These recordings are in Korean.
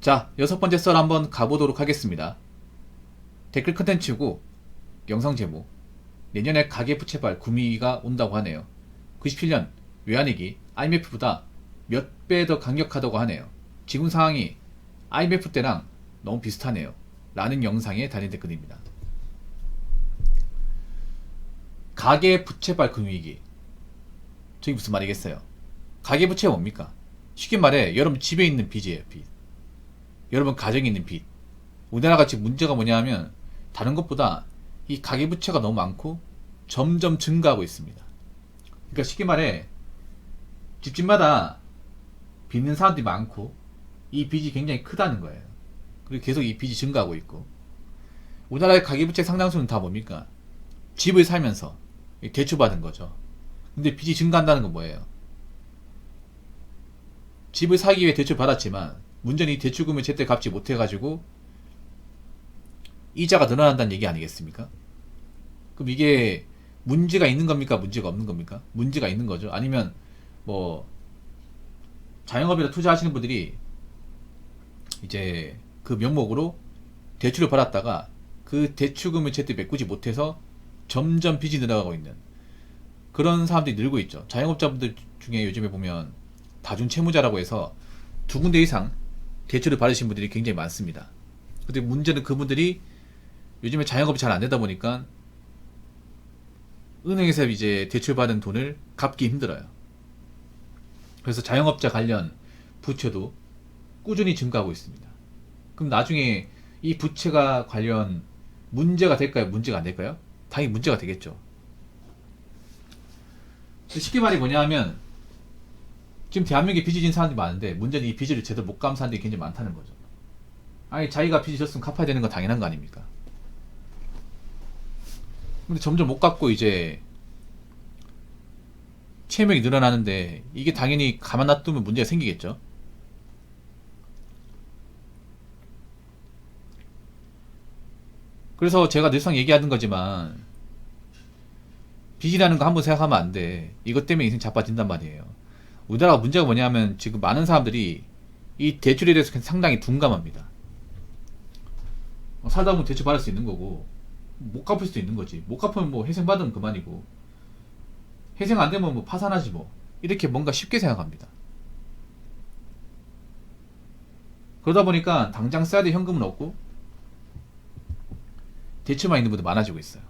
자, 6번째 썰 한번 가보도록 하겠습니다. 댓글 컨텐츠고 영상 제목, 내년에 가계부채발 구미가 온다고 하네요. 97년 외환위기 IMF보다 몇 배 더 강력하다고 하네요. 지금 상황이 IMF 때랑 너무 비슷하네요 라는 영상에 달린 댓글입니다. 가계부채발 금위기, 저게 무슨 말이겠어요? 가계부채가 뭡니까? 쉽게 말해 여러분 집에 있는 빚이에요. 빚. 여러분 가정에 있는 빚. 우리나라가 지금 문제가 뭐냐 하면 다른 것보다 이 가계부채가 너무 많고 점점 증가하고 있습니다. 그러니까 쉽게 말해 집집마다 빚는 사람들이 많고 이 빚이 굉장히 크다는 거예요. 그리고 계속 이 빚이 증가하고 있고, 우리나라의 가계부채 상당수는 다 뭡니까? 집을 살면서 대출받은 거죠. 근데 빚이 증가한다는 건 뭐예요? 집을 사기 위해 대출 받았지만 문제는 이 대출금을 제때 갚지 못해가지고 이자가 늘어난다는 얘기 아니겠습니까? 그럼 이게 문제가 있는 겁니까? 문제가 없는 겁니까? 문제가 있는 거죠. 아니면 뭐 자영업에다 투자하시는 분들이 이제 그 명목으로 대출을 받았다가 그 대출금을 제때 메꾸지 못해서 점점 빚이 늘어가고 있는 그런 사람들이 늘고 있죠. 자영업자분들 중에 요즘에 보면 다중채무자라고 해서 두 군데 이상 대출을 받으신 분들이 굉장히 많습니다. 근데 문제는 그분들이 요즘에 자영업이 잘 안 되다 보니까 은행에서 이제 대출받은 돈을 갚기 힘들어요. 그래서 자영업자 관련 부채도 꾸준히 증가하고 있습니다. 그럼 나중에 이 부채가 관련 문제가 될까요? 문제가 안 될까요? 당연히 문제가 되겠죠. 쉽게 말이 뭐냐 하면 지금 대한민국에 빚이 진 사람들이 많은데 문제는 이 빚을 제대로 못 갚은 사람들이 굉장히 많다는 거죠. 아니 자기가 빚이 졌으면 갚아야 되는 건 당연한 거 아닙니까? 근데 점점 못 갚고 이제 채무액이 늘어나는데 이게 당연히 가만 놔두면 문제가 생기겠죠. 그래서 제가 늘상 얘기하는 거지만 빚이라는 거 한번 생각하면 안 돼. 이것 때문에 인생 자빠진단 말이에요. 우리나라가 문제가 뭐냐면 지금 많은 사람들이 이 대출에 대해서 상당히 둔감합니다. 살다 보면 대출 받을 수 있는 거고 못 갚을 수도 있는 거지. 못 갚으면 뭐 회생 받으면 그만이고, 회생 안 되면 뭐 파산하지 뭐. 이렇게 뭔가 쉽게 생각합니다. 그러다 보니까 당장 써야 될 현금은 없고 대출만 있는 분들 많아지고 있어요.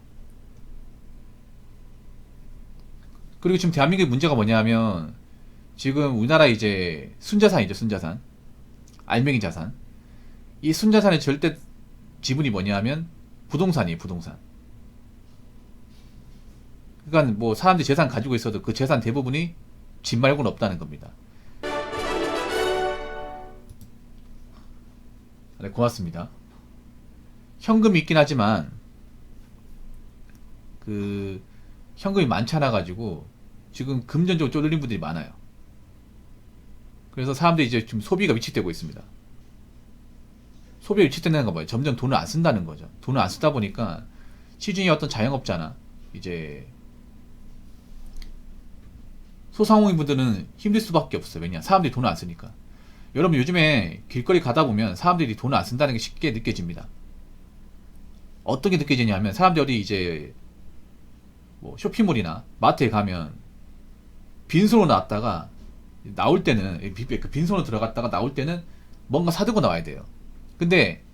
그리고 지금 대한민국의 문제가 뭐냐면 지금 우리나라 이제 순자산이죠. 순자산, 알맹이 자산. 이 순자산의 절대 지분이 뭐냐면 부동산이에요. 부동산. 그러니까 뭐 사람들이 재산 가지고 있어도 그 재산 대부분이 집 말고는 없다는 겁니다. 네, 고맙습니다. 현금이 있긴 하지만 그 현금이 많지 않아 가지고 지금 금전적으로 쪼들린 분들이 많아요. 그래서 사람들이 이제 지금 소비가 위축되고 있습니다. 소비가 위축된다는 건 뭐예요? 점점 돈을 안 쓴다는 거죠. 돈을 안 쓰다 보니까 시중에 어떤 자영업자나 이제 소상공인 분들은 힘들 수밖에 없어요. 왜냐? 사람들이 돈을 안 쓰니까. 여러분 요즘에 길거리 가다 보면 사람들이 돈을 안 쓴다는 게 쉽게 느껴집니다. 어떻게 느껴지냐면 사람들이 이제 뭐 쇼핑몰이나 마트에 가면 빈손으로 나왔다가 나올 때는 그 빈손으로 들어갔다가 나올 때는 뭔가 사들고 나와야 돼요. 근데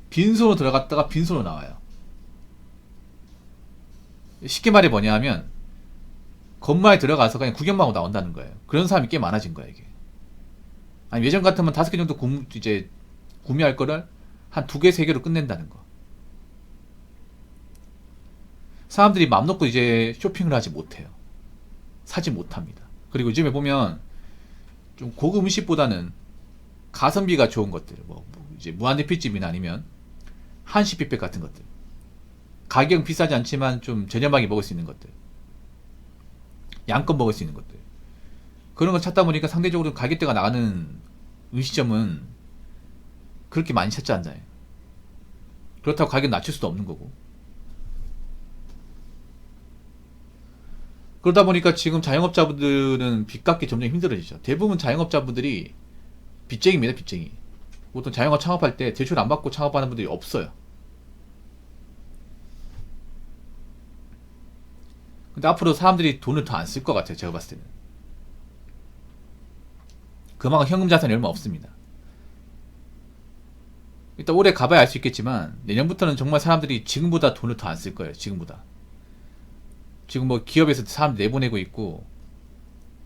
빈손으로 들어갔다가 빈손으로 나와요. 쉽게 말해 뭐냐 하면 건물에 들어가서 그냥 구경만 하고 나온다는 거예요. 그런 사람이 꽤 많아진 거예요, 이게. 아니 예전 같으면 5개 정도 이제 구매할 거를 한 2개, 3개로 끝낸다는 거. 사람들이 맘 놓고 이제 쇼핑을 하지 못해요. 사지 못합니다. 그리고 요즘에 보면 좀 고급 음식보다는 가성비가 좋은 것들, 뭐 이제 무한리필집이나 아니면 한식 뷔페 같은 것들, 가격 비싸지 않지만 좀 저렴하게 먹을 수 있는 것들, 양껏 먹을 수 있는 것들, 그런 걸 찾다 보니까 상대적으로 가격대가 나가는 음식점은 그렇게 많이 찾지 않나요? 그렇다고 가격 낮출 수도 없는 거고. 그러다 보니까 지금 자영업자분들은 빚 갚기 점점 힘들어지죠. 대부분 자영업자분들이 빚쟁이입니다. 빚쟁이. 보통 자영업 창업할 때 대출 안 받고 창업하는 분들이 없어요. 근데 앞으로 사람들이 돈을 더 안 쓸 것 같아요. 제가 봤을 때는. 그만큼 현금 자산이 얼마 없습니다. 일단 올해 가봐야 알 수 있겠지만 내년부터는 정말 사람들이 지금보다 돈을 더 안 쓸 거예요. 지금보다. 지금 뭐 기업에서 사람 내보내고 있고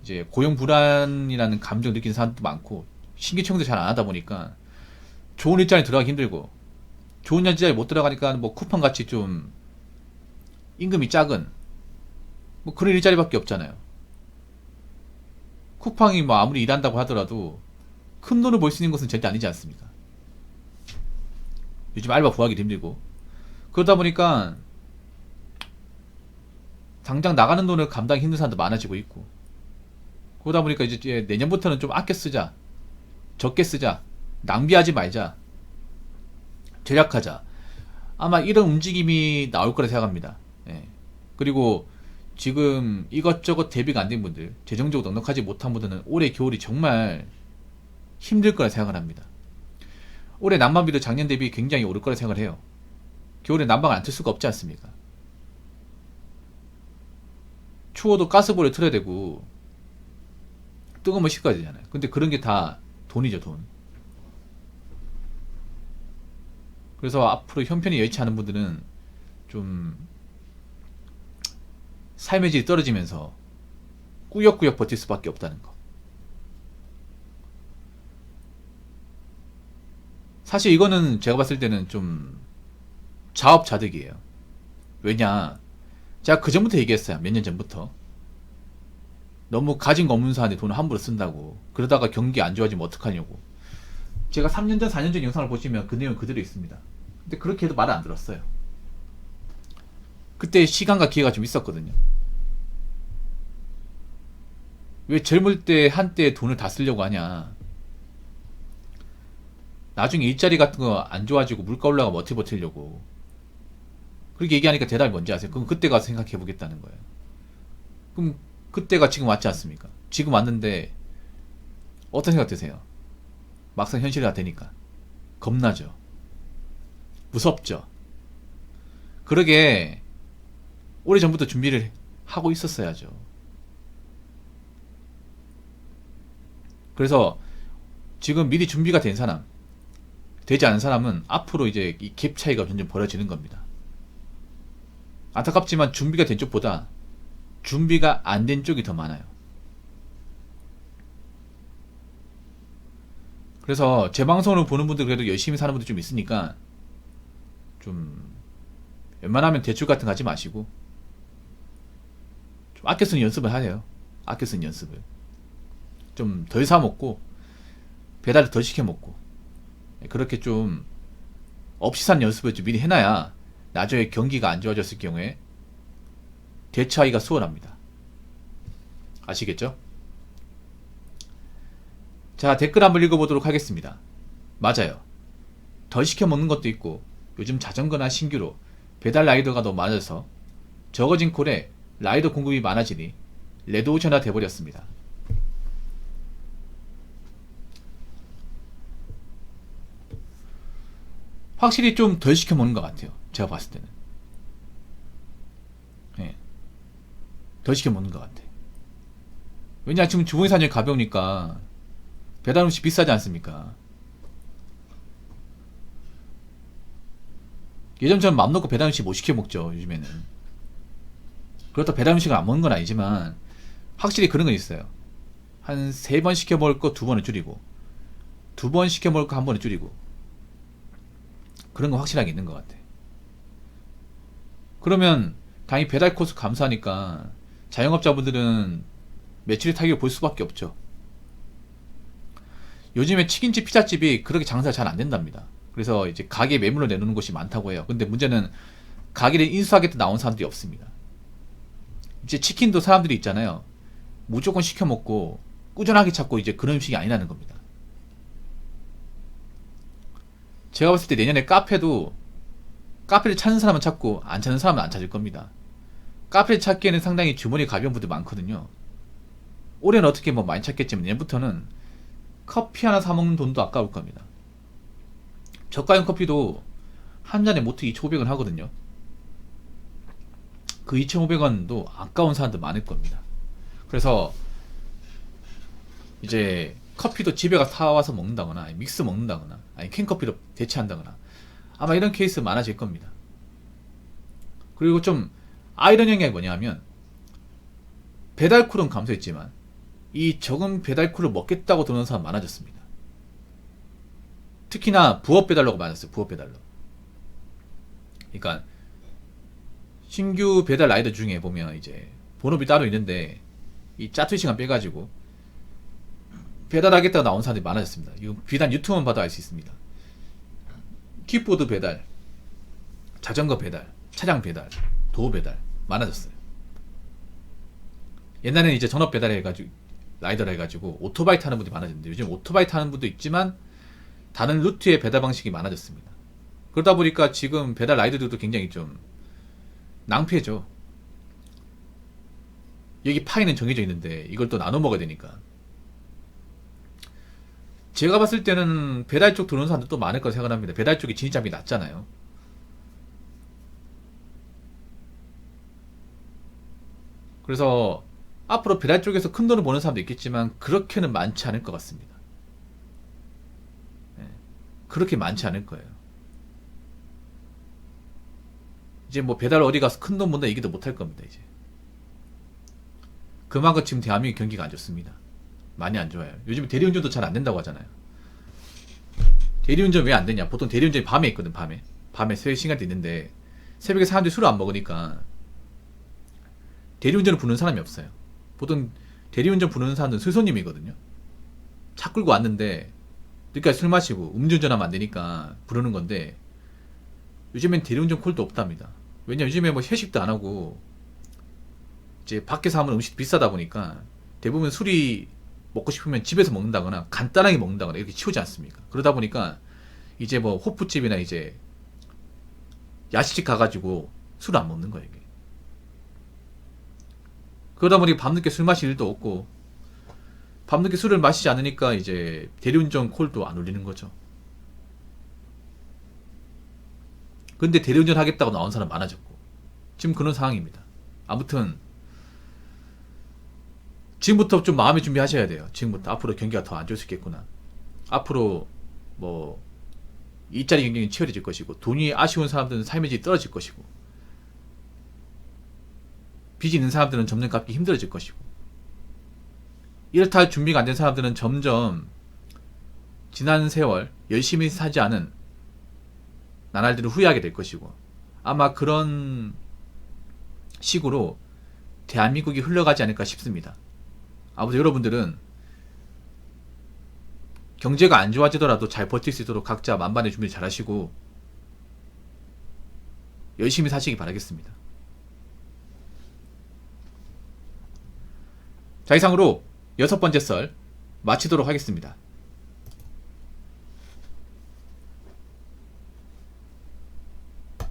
이제 고용 불안이라는 감정 느끼는 사람도 많고 신규청도 잘 안 하다 보니까 좋은 일자리 들어가기 힘들고 좋은 일자리 못 들어가니까 뭐 쿠팡 같이 좀 임금이 작은 뭐 그런 일자리밖에 없잖아요. 쿠팡이 뭐 아무리 일한다고 하더라도 큰 돈을 벌 수 있는 것은 절대 아니지 않습니까? 요즘 알바 구하기도 힘들고 그러다 보니까 당장 나가는 돈을 감당하기 힘든 사람도 많아지고 있고 그러다 보니까 이제 내년부터는 좀 아껴 쓰자, 적게 쓰자, 낭비하지 말자, 절약하자, 아마 이런 움직임이 나올 거라 생각합니다. 예. 그리고 지금 이것저것 대비가 안 된 분들, 재정적으로 넉넉하지 못한 분들은 올해 겨울이 정말 힘들 거라 생각을 합니다. 올해 난방비도 작년 대비 굉장히 오를 거라 생각을 해요. 겨울에 난방을 안 틀 수가 없지 않습니까? 추워도 가스보일러 틀어야 되고 뜨거우면 식어야 되잖아요. 근데 그런 게 다 돈이죠, 돈. 그래서 앞으로 형편이 여의치 않은 분들은 좀 삶의 질이 떨어지면서 꾸역꾸역 버틸 수밖에 없다는 거. 사실 이거는 제가 봤을 때는 좀 자업자득이에요. 왜냐, 제가 그 전부터 얘기했어요. 몇 년 전부터. 너무 가진 거 없는 사람한테 돈을 함부로 쓴다고. 그러다가 경기 안 좋아지면 어떡하냐고. 제가 3년 전, 4년 전 영상을 보시면 그 내용 그대로 있습니다. 근데 그렇게 해도 말을 안 들었어요. 그때 시간과 기회가 좀 있었거든요. 왜 젊을 때 한때 돈을 다 쓰려고 하냐. 나중에 일자리 같은 거 안 좋아지고 물가 올라가면 어떻게 버티려고. 그렇게 얘기하니까 대답이 뭔지 아세요? 그럼 그때 가서 생각해 보겠다는 거예요. 그럼 그때가 지금 왔지 않습니까? 지금 왔는데 어떤 생각 드세요? 막상 현실화 되니까 겁나죠. 무섭죠. 그러게 오래전부터 준비를 하고 있었어야죠. 그래서 지금 미리 준비가 된 사람, 되지 않은 사람은 앞으로 이제 이 갭 차이가 점점 벌어지는 겁니다. 안타깝지만 준비가 된 쪽보다 준비가 안 된 쪽이 더 많아요. 그래서 제 방송을 보는 분들 그래도 열심히 사는 분들 좀 있으니까 좀 웬만하면 대출 같은 거 하지 마시고 좀 아껴 쓰는 연습을 하세요. 아껴 쓰는 연습을 좀 덜 사 먹고 배달을 덜 시켜 먹고 그렇게 좀 없이 사는 연습을 좀 미리 해놔야 나중에 경기가 안 좋아졌을 경우에 대처하기가 수월합니다. 아시겠죠? 자, 댓글 한번 읽어보도록 하겠습니다. 맞아요. 덜 시켜 먹는 것도 있고 요즘 자전거나 신규로 배달 라이더가 너무 많아져서 적어진 콜에 라이더 공급이 많아지니 레드오션화 돼버렸습니다. 확실히 좀 덜 시켜 먹는 것 같아요. 제가 봤을 때는. 네. 덜 시켜 먹는 것 같아. 왜냐, 지금 주부의 사정이 가벼우니까 배달 음식 비싸지 않습니까? 예전처럼 맘 놓고 배달 음식 못 시켜 먹죠, 요즘에는. 그렇다고 배달 음식을 안 먹는 건 아니지만 확실히 그런 건 있어요. 한 3번 시켜 먹을 거 2번을 줄이고 2번 시켜 먹을 거 1번을 줄이고 그런 거 확실하게 있는 것 같아. 그러면 당연히 배달 코스 감소하니까 자영업자분들은 매출의 타격을 볼 수밖에 없죠. 요즘에 치킨집, 피자집이 그렇게 장사가 잘 안 된답니다. 그래서 이제 가게 매물로 내놓는 곳이 많다고 해요. 근데 문제는 가게를 인수하겠다 나온 사람들이 없습니다. 이제 치킨도 사람들이 있잖아요. 무조건 시켜 먹고 꾸준하게 찾고 이제 그런 음식이 아니라는 겁니다. 제가 봤을 때 내년에 카페도 카페를 찾는 사람은 찾고 안 찾는 사람은 안 찾을 겁니다. 카페를 찾기에는 상당히 주머니 가벼운 분들 많거든요. 올해는 어떻게 뭐 많이 찾겠지만 내년부터는 커피 하나 사 먹는 돈도 아까울 겁니다. 저가형 커피도 한 잔에 모트 2,500원 하거든요. 그 2,500원도 아까운 사람들 많을 겁니다. 그래서 이제 커피도 집에 가서 사와서 먹는다거나 믹스 먹는다거나 아니 캔커피로 대체한다거나 아마 이런 케이스 많아질 겁니다. 그리고 좀 아이러니한 게 뭐냐면 배달콜은 감소했지만 이 적은 배달콜을 먹겠다고 들어오는 사람 많아졌습니다. 특히나 부업 배달로가 많았어요. 부업 배달로. 그러니까 신규 배달 라이더 중에 보면 이제 본업이 따로 있는데 이 짜투리 시간 빼가지고 배달하겠다고 나온 사람들이 많아졌습니다. 이거 비단 유튜브만 봐도 알 수 있습니다. 킥보드 배달, 자전거 배달, 차량 배달, 도어 배달 많아졌어요. 옛날에는 이제 전업 배달 해가지고 라이더를 해가지고 오토바이 타는 분들이 많아졌는데 요즘 오토바이 타는 분도 있지만 다른 루트의 배달 방식이 많아졌습니다. 그러다 보니까 지금 배달 라이더들도 굉장히 좀 낭패죠. 여기 파이는 정해져 있는데 이걸 또 나눠 먹어야 되니까. 제가 봤을 때는 배달 쪽 들어오는 사람들도 많을 거라 생각합니다. 배달 쪽이 진입장벽이 낮잖아요. 그래서 앞으로 배달 쪽에서 큰 돈을 버는 사람도 있겠지만 그렇게는 많지 않을 것 같습니다. 네. 그렇게 많지 않을 거예요. 이제 뭐 배달 어디 가서 큰 돈 번다 얘기도 못 할 겁니다. 이제 그만큼 지금 대한민국 경기가 안 좋습니다. 많이 안 좋아요. 요즘 대리운전도 잘 안 된다고 하잖아요. 대리운전 왜 안 되냐? 보통 대리운전이 밤에 있거든. 밤에 새벽 시간대 있는데 새벽에 사람들이 술을 안 먹으니까 대리운전을 부르는 사람이 없어요. 보통 대리운전 부르는 사람들은 술손님이거든요. 차 끌고 왔는데 늦게까지 술 마시고 음주운전하면 안 되니까 부르는 건데 요즘엔 대리운전 콜도 없답니다. 왜냐 요즘에 뭐 회식도 안 하고 이제 밖에서 하면 음식 비싸다 보니까 대부분 술이 먹고 싶으면 집에서 먹는다거나 간단하게 먹는다거나 이렇게 치우지 않습니까? 그러다 보니까 이제 뭐 호프집이나 이제 야식집 가가지고 술을 안 먹는 거예요. 이게. 그러다 보니 밤늦게 술 마실 일도 없고 밤늦게 술을 마시지 않으니까 이제 대리운전 콜도 안 울리는 거죠. 근데 대리운전 하겠다고 나온 사람 많아졌고 지금 그런 상황입니다. 아무튼 지금부터 좀 마음의 준비하셔야 돼요. 지금부터 앞으로 경기가 더 안 좋을 수 있겠구나. 앞으로 뭐 일자리 경쟁이 치열해질 것이고 돈이 아쉬운 사람들은 삶의 질이 떨어질 것이고 빚이 있는 사람들은 점점 갚기 힘들어질 것이고 이렇다 할 준비가 안 된 사람들은 점점 지난 세월 열심히 사지 않은 나날들을 후회하게 될 것이고 아마 그런 식으로 대한민국이 흘러가지 않을까 싶습니다. 아무튼 여러분들은 경제가 안 좋아지더라도 잘 버틸 수 있도록 각자 만반의 준비 잘 하시고 열심히 사시기 바라겠습니다. 자, 이상으로 6번째 썰 마치도록 하겠습니다.